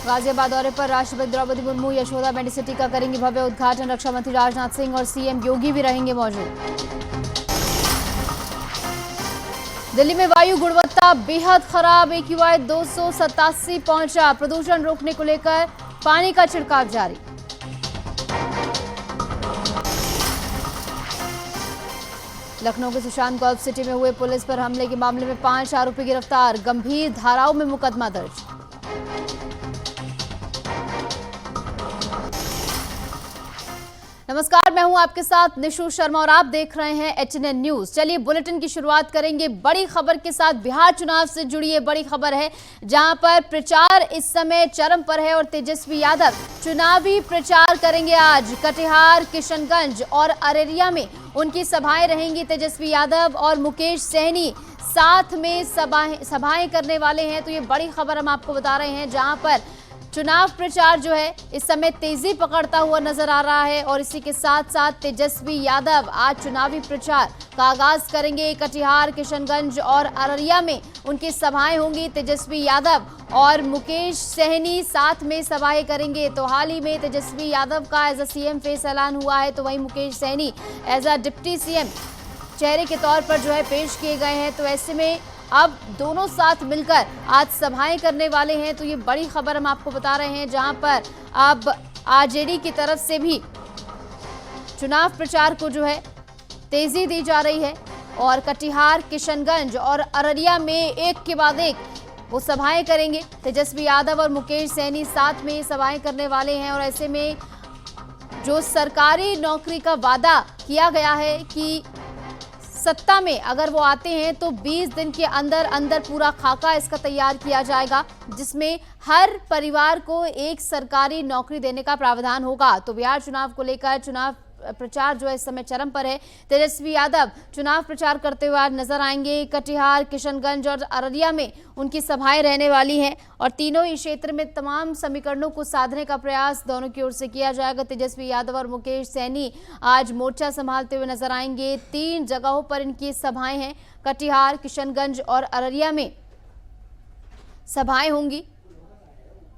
गाजियाबाद दौरे पर राष्ट्रपति द्रौपदी मुर्मू यशोदा मेडिसिटी का करेंगे भव्य उद्घाटन। रक्षा मंत्री राजनाथ सिंह और सीएम योगी भी रहेंगे मौजूद। दिल्ली में वायु गुणवत्ता बेहद खराब, AQI 287 पहुंचा। प्रदूषण रोकने को लेकर पानी का छिड़काव जारी। लखनऊ के सुशांत गोल्फ सिटी में हुए पुलिस पर हमले के मामले में 5 आरोपी गिरफ्तार। गंभीर धाराओं में मुकदमा दर्ज। नमस्कार, मैं हूं आपके साथ निशु शर्मा और आप देख रहे हैं HNN न्यूज। चलिए बुलेटिन की शुरुआत करेंगे बड़ी खबर के साथ। बिहार चुनाव से जुड़ी ये बड़ी खबर है, जहां पर प्रचार इस समय चरम पर है और तेजस्वी यादव चुनावी प्रचार करेंगे। आज कटिहार, किशनगंज और अररिया में उनकी सभाएं रहेंगी। तेजस्वी यादव और मुकेश सहनी साथ में सभाएं करने वाले हैं। तो ये बड़ी खबर हम आपको बता रहे हैं, जहां पर चुनाव प्रचार जो है इस समय तेजी पकड़ता हुआ नजर आ रहा है। और इसी के साथ साथ तेजस्वी यादव आज चुनावी प्रचार का आगाज करेंगे। कटिहार, किशनगंज और अररिया में उनकी सभाएं होंगी। तेजस्वी यादव और मुकेश सहनी साथ में सभाएं करेंगे। तो हाल ही में तेजस्वी यादव का एज अ सीएम फेस ऐलान हुआ है, तो वहीं Mukesh Sahani as a deputy CM चेहरे के तौर पर जो है पेश किए गए हैं। तो ऐसे में अब दोनों साथ मिलकर आज सभाएं करने वाले हैं। तो ये बड़ी खबर हम आपको बता रहे हैं, जहां पर अब आरजेडी की तरफ से भी चुनाव प्रचार को जो है तेजी दी जा रही है। और कटिहार, किशनगंज और अररिया में एक के बाद एक वो सभाएं करेंगे। तेजस्वी यादव और मुकेश सहनी साथ में सभाएं करने वाले हैं। और ऐसे में जो सरकारी नौकरी का वादा किया गया है कि सत्ता में अगर वो आते हैं तो 20 दिन के अंदर अंदर पूरा खाका इसका तैयार किया जाएगा, जिसमें हर परिवार को एक सरकारी नौकरी देने का प्रावधान होगा। तो बिहार चुनाव को लेकर चुनाव प्रचार जो है इस समय चरम पर है। तेजस्वी यादव चुनाव प्रचार करते हुए आज नजर आएंगे। कटिहार, किशनगंज और अररिया में उनकी सभाएं रहने वाली हैं। और तीनों ही क्षेत्र में तमाम समीकरणों को साधने का प्रयास दोनों की ओर से किया जाएगा। तेजस्वी यादव और मुकेश सहनी आज मोर्चा संभालते हुए नजर आएंगे। 3 जगहों पर इनकी सभाएं हैं। कटिहार, किशनगंज और अररिया में सभाएं होंगी,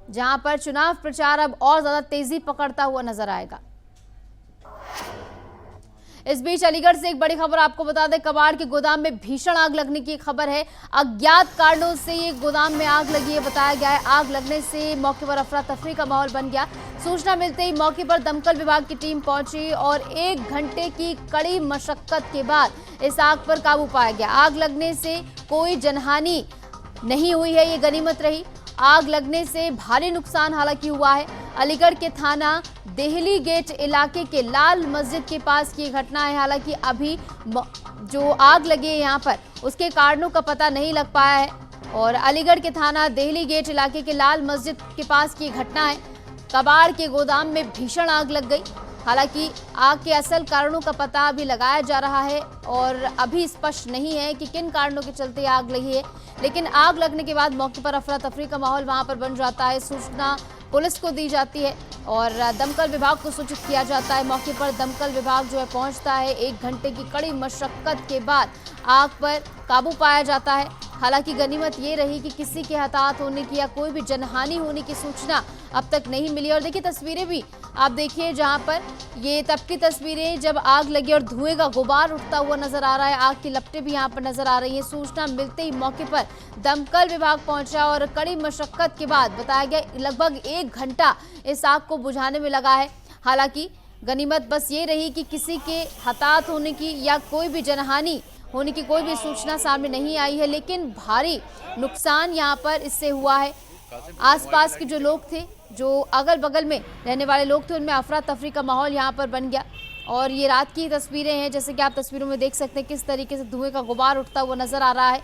जहां पर चुनाव प्रचार अब और ज्यादा तेजी पकड़ता हुआ नजर आएगा। इस बीच अलीगढ़ से एक बड़ी खबर आपको बता दें। कबाड़ के गोदाम में भीषण आग लगने की खबर है। अज्ञात कारणों से ये गोदाम में आग लगी है, बताया गया है। आग लगने से मौके पर अफरा तफरी का माहौल बन गया। सूचना मिलते ही मौके पर दमकल विभाग की टीम पहुंची और 1 घंटे की कड़ी मशक्कत के बाद इस आग पर काबू पाया गया। आग लगने से कोई जनहानि नहीं हुई है, ये गनीमत रही। आग लगने से भारी नुकसान हालांकि हुआ है। अलीगढ़ के थाना देहली गेट इलाके के लाल मस्जिद के पास की घटना है। हालांकि अभी जो आग लगी है यहाँ पर उसके कारणों का पता नहीं लग पाया है। और अलीगढ़ के थाना देहली गेट इलाके के लाल मस्जिद के पास की घटना है। कबाड़ के गोदाम में भीषण आग लग गई। हालांकि आग के असल कारणों का पता अभी लगाया जा रहा है और अभी स्पष्ट नहीं है कि किन कारणों के चलते आग लगी है। लेकिन आग लगने के बाद मौके पर अफरा तफरी का माहौल वहां पर बन जाता है। सूचना पुलिस को दी जाती है और दमकल विभाग को सूचित किया जाता है। मौके पर दमकल विभाग जो है पहुंचता है। 1 घंटे की कड़ी मशक्कत के बाद आग पर काबू पाया जाता है। हालांकि गनीमत ये रही कि किसी के हताहत होने की या कोई भी जनहानि होने की सूचना अब तक नहीं मिली। और देखिए तस्वीरें भी आप देखिए, जहां पर ये तब की तस्वीरें जब आग लगी और धुएं का गुबार उठता हुआ नजर आ रहा है। आग की लपटें भी यहां पर नजर आ रही हैं। सूचना मिलते ही मौके पर दमकल विभाग पहुंचा और कड़ी मशक्कत के बाद बताया गया लगभग 1 घंटा इस आग को बुझाने में लगा है। हालांकि गनीमत बस ये रही कि किसी के हताहत होने की या कोई भी जनहानि होने की कोई भी सूचना सामने नहीं आई है। लेकिन भारी नुकसान यहाँ पर इससे हुआ है। आसपास के जो लोग थे, जो अगल बगल में रहने वाले लोग थे, उनमें अफरा तफरी का माहौल यहाँ पर बन गया। और ये रात की तस्वीरें हैं, जैसे कि आप तस्वीरों में देख सकते हैं किस तरीके से धुएं का गुबार उठता हुआ नजर आ रहा है।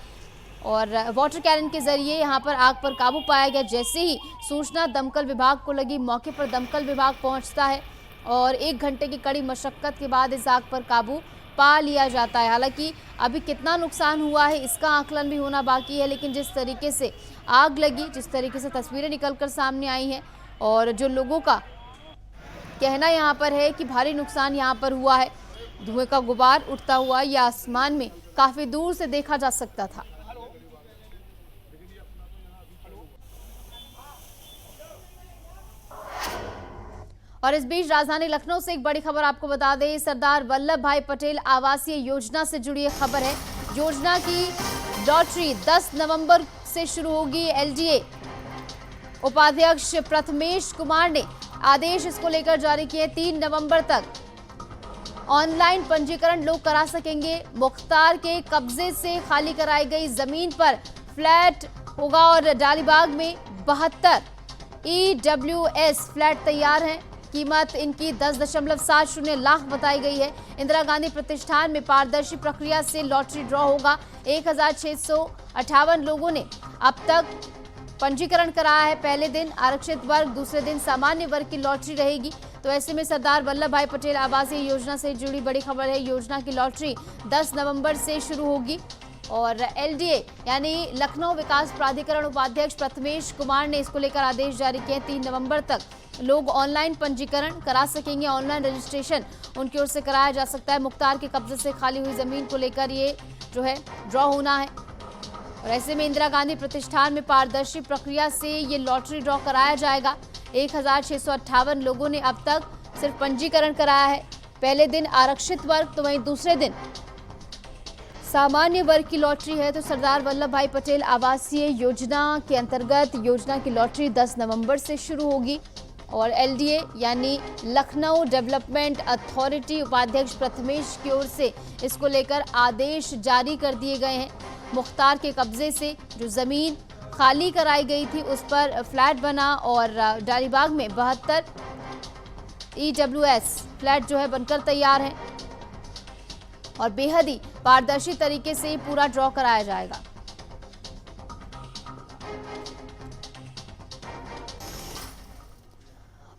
और वाटर कैनन के जरिए यहाँ पर आग पर काबू पाया गया। जैसे ही सूचना दमकल विभाग को लगी, मौके पर दमकल विभाग पहुँचता है और 1 घंटे की कड़ी मशक्कत के बाद इस आग पर काबू पा लिया जाता है। हालांकि अभी कितना नुकसान हुआ है इसका आकलन भी होना बाकी है। लेकिन जिस तरीके से आग लगी, जिस तरीके से तस्वीरें निकलकर सामने आई हैं और जो लोगों का कहना यहाँ पर है कि भारी नुकसान यहाँ पर हुआ है। धुएं का गुबार उठता हुआ या आसमान में काफी दूर से देखा जा सकता था। और इस बीच राजधानी लखनऊ से एक बड़ी खबर आपको बता दें, सरदार वल्लभ भाई पटेल आवासीय योजना से जुड़ी एक खबर है। योजना की लॉटरी 10 नवंबर से शुरू होगी। एलडीए उपाध्यक्ष प्रथमेश कुमार ने आदेश इसको लेकर जारी किए। 3 नवंबर तक ऑनलाइन पंजीकरण लोग करा सकेंगे। मुख्तार के कब्जे से खाली कराई गई जमीन पर फ्लैट होगा और डालीबाग में 72 EWS फ्लैट तैयार हैं। कीमत इनकी 10.70 लाख बताई गई है। इंदिरा गांधी प्रतिष्ठान में पारदर्शी प्रक्रिया से लॉटरी ड्रॉ होगा। 1658 लोगों ने अब तक पंजीकरण कराया है। पहले दिन आरक्षित वर्ग, दूसरे दिन सामान्य वर्ग की लॉटरी रहेगी। तो ऐसे में सरदार वल्लभ भाई पटेल आवासीय योजना से जुड़ी बड़ी खबर है। योजना की लॉटरी 10 नवंबर से शुरू होगी और एलडीए यानी लखनऊ विकास प्राधिकरण उपाध्यक्ष प्रथमेश कुमार ने इसको लेकर आदेश जारी किए। 3 नवंबर तक लोग ऑनलाइन पंजीकरण करा सकेंगे। ऑनलाइन रजिस्ट्रेशन उनकी ओर से कराया जा सकता है। मुख्तार के कब्जे से खाली हुई जमीन को लेकर ये जो है ड्रॉ होना है और ऐसे में इंदिरा गांधी प्रतिष्ठान में पारदर्शी प्रक्रिया से ये लॉटरी ड्रॉ कराया जाएगा। 1658 लोगों ने अब तक सिर्फ पंजीकरण कराया है। पहले दिन आरक्षित वर्ग तो वहीं दूसरे दिन सामान्य वर्ग की लॉटरी है। तो सरदार वल्लभ भाई पटेल आवासीय योजना के अंतर्गत योजना की लॉटरी 10 नवंबर से शुरू होगी और एलडीए यानी लखनऊ डेवलपमेंट अथॉरिटी उपाध्यक्ष प्रथमेश की ओर से इसको लेकर आदेश जारी कर दिए गए हैं। मुख्तार के कब्जे से जो जमीन खाली कराई गई थी उस पर फ्लैट बना और डालीबाग में 72 EWS फ्लैट जो है बनकर तैयार है और बेहद ही पारदर्शी तरीके से पूरा ड्रॉ कराया जाएगा।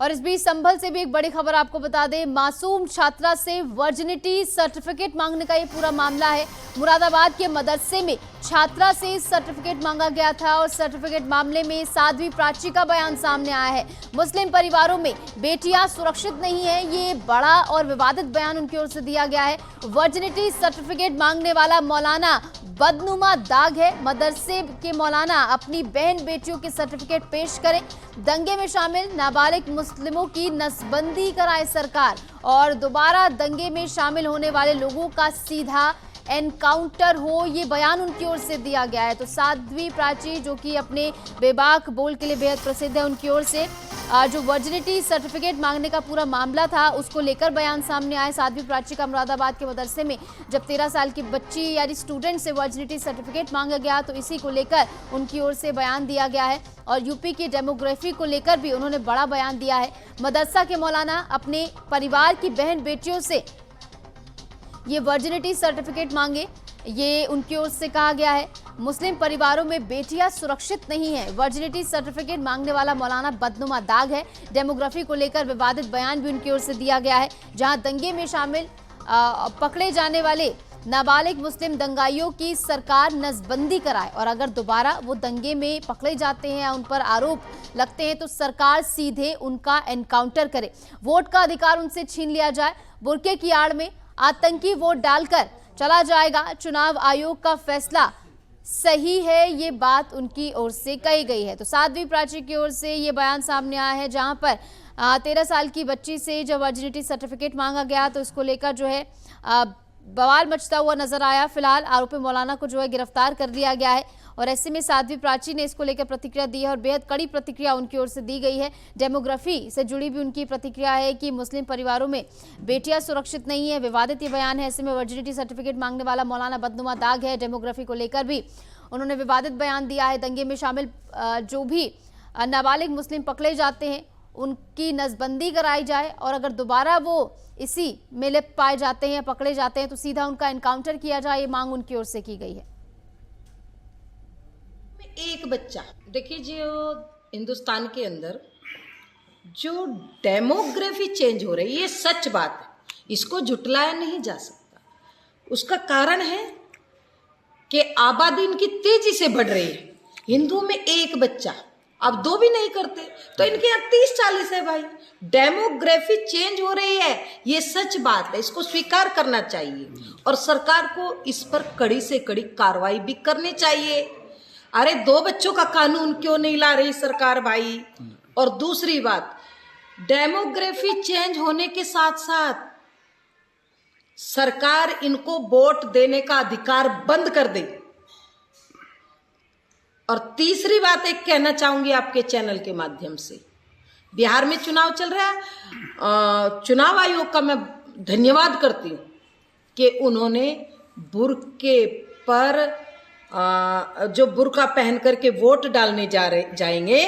और इस बीच संभल से भी एक बड़ी खबर आपको बता दें, मासूम छात्रा से वर्जिनिटी सर्टिफिकेट मांगने का ये पूरा मामला है। मुरादाबाद के मदरसे में छात्रा से सर्टिफिकेट मांगा गया था और सर्टिफिकेट मामले में साध्वी प्राची का बयान सामने आया है। मुस्लिम परिवारों में बेटियां सुरक्षित नहीं है, ये बड़ा और विवादित बयान उनकी ओर से दिया गया है। वर्जिनिटी सर्टिफिकेट मांगने वाला मौलाना बदनुमा दाग है। मदरसे के मौलाना अपनी बहन बेटियों के सर्टिफिकेट पेश करें। दंगे में शामिल नाबालिग मुस्लिमों की नसबंदी कराए सरकार और दोबारा दंगे में शामिल होने वाले लोगों का सीधा एनकाउंटर हो, ये बयान उनकी ओर से दिया गया है। तो साध्वी प्राची जो कि अपने बेबाक बोल के लिए बेहद प्रसिद्ध है, उनकी ओर से जो वर्जिनिटी सर्टिफिकेट मांगने का पूरा मामला था उसको लेकर बयान सामने आया। साध्वी प्राची का मुरादाबाद के मदरसे में जब 13 साल की बच्ची यानी स्टूडेंट से वर्जिनिटी सर्टिफिकेट मांगा गया तो इसी को लेकर उनकी ओर से बयान दिया गया है और यूपी की डेमोग्राफी को लेकर भी उन्होंने बड़ा बयान दिया है। मदरसा के मौलाना अपने परिवार की बहन बेटियों से ये वर्जिनिटी सर्टिफिकेट मांगे, ये उनकी ओर से कहा गया है। मुस्लिम परिवारों में बेटियां सुरक्षित नहीं है, वर्जिनिटी सर्टिफिकेट मांगने वाला मौलाना बदनुमा दाग है। डेमोग्राफी को लेकर विवादित बयान भी उनकी ओर से दिया गया है, जहां दंगे में शामिल पकड़े जाने वाले नाबालिग मुस्लिम दंगाइयों की सरकार नसबंदी कराए और अगर दोबारा वो दंगे में पकड़े जाते हैं या उन पर आरोप लगते हैं तो सरकार सीधे उनका एनकाउंटर करे। वोट का अधिकार उनसे छीन लिया जाए। बुर्के की आड़ में आतंकी वोट डालकर चला जाएगा। चुनाव आयोग का फैसला सही है, ये बात उनकी ओर से कही गई है। तो साध्वी प्राची की ओर से ये बयान सामने आया है, जहां पर 13 साल की बच्ची से जब वर्जिनिटी सर्टिफिकेट मांगा गया तो इसको लेकर जो है बवाल मचता हुआ नजर आया। फिलहाल आरोपी मौलाना को जो है गिरफ्तार कर लिया गया है और ऐसे में साध्वी प्राची ने इसको लेकर प्रतिक्रिया दी है और बेहद कड़ी प्रतिक्रिया उनकी ओर से दी गई है। डेमोग्राफी से जुड़ी भी उनकी प्रतिक्रिया है कि मुस्लिम परिवारों में बेटियां सुरक्षित नहीं है, विवादित ये बयान है। ऐसे में वर्जिनिटी सर्टिफिकेट मांगने वाला मौलाना बदनुमा दाग है। डेमोग्राफी को लेकर भी उन्होंने विवादित बयान दिया है। दंगे में शामिल जो भी नाबालिग मुस्लिम पकड़े जाते हैं उनकी नसबंदी कराई जाए और अगर दोबारा वो इसी में लिप्त पाए जाते हैं, पकड़े जाते हैं तो सीधा उनका एनकाउंटर किया जाए, ये मांग उनकी ओर से की गई है। एक बच्चा देखिए, जो हिंदुस्तान के अंदर जो डेमोग्राफी चेंज हो रही है, ये सच बात है, इसको झुटलाया नहीं जा सकता। उसका कारण है कि आबादी इनकी तेजी से बढ़ रही है। हिंदू में एक बच्चा, अब 2 भी नहीं करते, तो इनके यहाँ 30-40 है भाई। डेमोग्राफी चेंज हो रही है, ये सच बात है, इसको स्वीकार करना चाहिए और सरकार को इस पर कड़ी से कड़ी कार्रवाई भी करनी चाहिए। अरे 2 बच्चों का कानून क्यों नहीं ला रही सरकार भाई? और दूसरी बात, डेमोग्राफी चेंज होने के साथ साथ सरकार इनको वोट देने का अधिकार बंद कर दे। और तीसरी बात एक कहना चाहूंगी आपके चैनल के माध्यम से, बिहार में चुनाव चल रहा है, चुनाव आयोग का मैं धन्यवाद करती हूँ कि उन्होंने बुर्के पर जो बुर्का पहन करके वोट डालने जाएंगे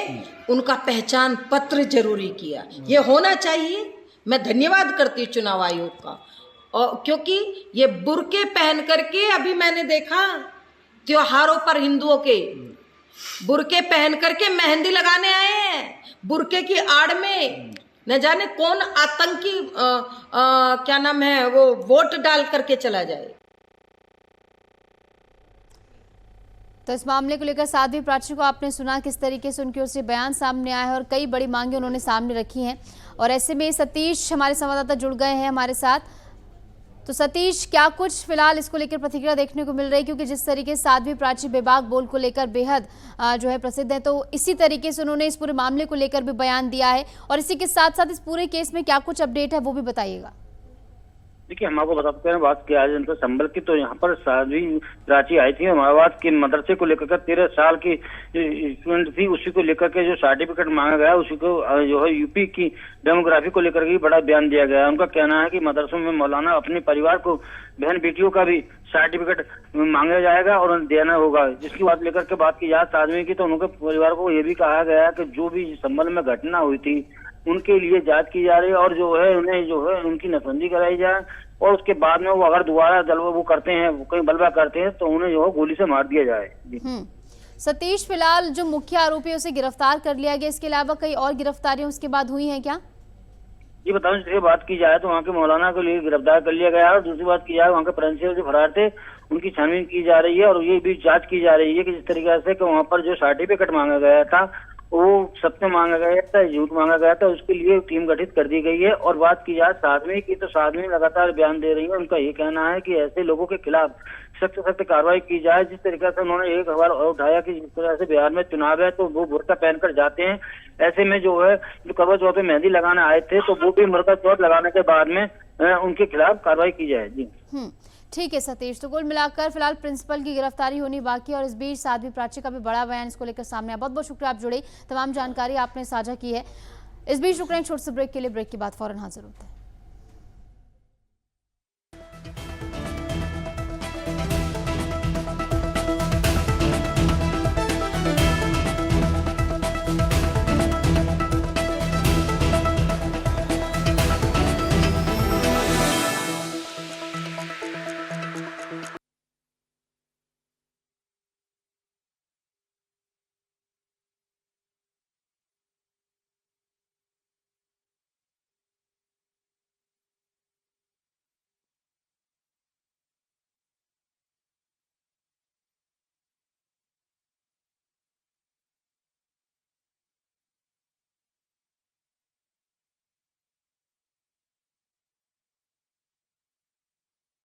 उनका पहचान पत्र जरूरी किया। ये होना चाहिए। मैं धन्यवाद करती हूँ चुनाव आयोग का। और क्योंकि ये बुर्के पहन करके, अभी मैंने देखा त्योहारों पर हिंदुओं के बुर्के पहन करके मेहंदी लगाने आए हैं, बुर्के की आड़ में न जाने कौन आतंकी क्या नाम है वो वोट डाल करके चला जाए। तो इस मामले को लेकर साध्वी प्राची को आपने सुना किस तरीके से उनकी ओर से बयान सामने आया है और कई बड़ी मांगे उन्होंने सामने रखी हैं। और ऐसे में सतीश हमारे संवाददाता जुड़ गए हैं हमारे साथ। तो सतीश, क्या कुछ फिलहाल इसको लेकर प्रतिक्रिया देखने को मिल रही है, क्योंकि जिस तरीके से साध्वी प्राची बेबाक बोल को लेकर बेहद जो है प्रसिद्ध है, तो इसी तरीके से उन्होंने इस पूरे मामले को लेकर भी बयान दिया है। और इसी के साथ साथ इस पूरे केस में क्या कुछ अपडेट है वो भी बताइएगा। देखिए, हम आपको बताते हैं बात की आज संभल की। तो यहाँ पर साध्वी प्राची आई थी इलाहाबाद के मदरसे को लेकर 13 साल की स्टूडेंट थी, उसी को लेकर के जो सर्टिफिकेट मांगा गया उसी को जो है यूपी की डेमोग्राफी को लेकर के बड़ा बयान दिया गया है। उनका कहना है कि मदरसों में मौलाना अपने परिवार को बहन बेटियों का भी सर्टिफिकेट मांगा जाएगा और देना होगा। जिसकी बात लेकर के बात की जाए साध्वी की, तो उनके परिवार को ये भी कहा गया कि जो भी संभल में घटना हुई थी उनके लिए जांच की जा रही है और जो है उन्हें जो है उनकी नसबंदी कराई जाए। और उसके बाद में वो अगर दोबारा वो करते हैं, कहीं बलवा करते हैं, तो उन्हें जो है गोली से मार दिया जाए। सतीश, फिलहाल जो मुख्य आरोपी है उसे गिरफ्तार कर लिया गया, इसके अलावा कई और गिरफ्तारियां उसके बाद हुई हैं क्या? जी बताऊं, जैसे बात की जाए तो वहाँ के मौलाना को लिए गिरफ्तार कर लिया गया है। और दूसरी बात की जाए वहाँ के प्रिंसिपल जो फरार थे उनकी छानबीन की जा रही है और ये भी जांच की जा रही है कि जिस तरीके से कि वहाँ पर जो सर्टिफिकेट मांगा गया था वो सत्य मांगा गया था, झूठ मांगा गया था, उसके लिए टीम गठित कर दी गई है। और बात की जाए साध्वी की, तो साध्वी लगातार बयान दे रही है। उनका ये कहना है कि ऐसे लोगों के खिलाफ सख्त कार्रवाई की जाए। जिस तरीके से उन्होंने एक सवाल और उठाया कि जिस तरह से बिहार में चुनाव है तो वो बुर्का पहनकर जाते हैं, ऐसे में जो है जो करवा चौथ पे मेहंदी लगाने आए थे तो वो भी करवा चौथ लगाने के बाद में उनके खिलाफ कार्रवाई की जाए। जी ठीक है सतीश, तो कुल मिलाकर फिलहाल प्रिंसिपल की गिरफ्तारी होनी बाकी है और इस बीच साध्वी प्राची का भी बड़ा बयान इसको लेकर सामने आया। बहुत बहुत शुक्रिया, आप जुड़े, तमाम जानकारी आपने साझा की है। इस बीच रुक रहे हैं छोटे से ब्रेक के लिए, ब्रेक के बाद फौरन हाजिर होते हैं।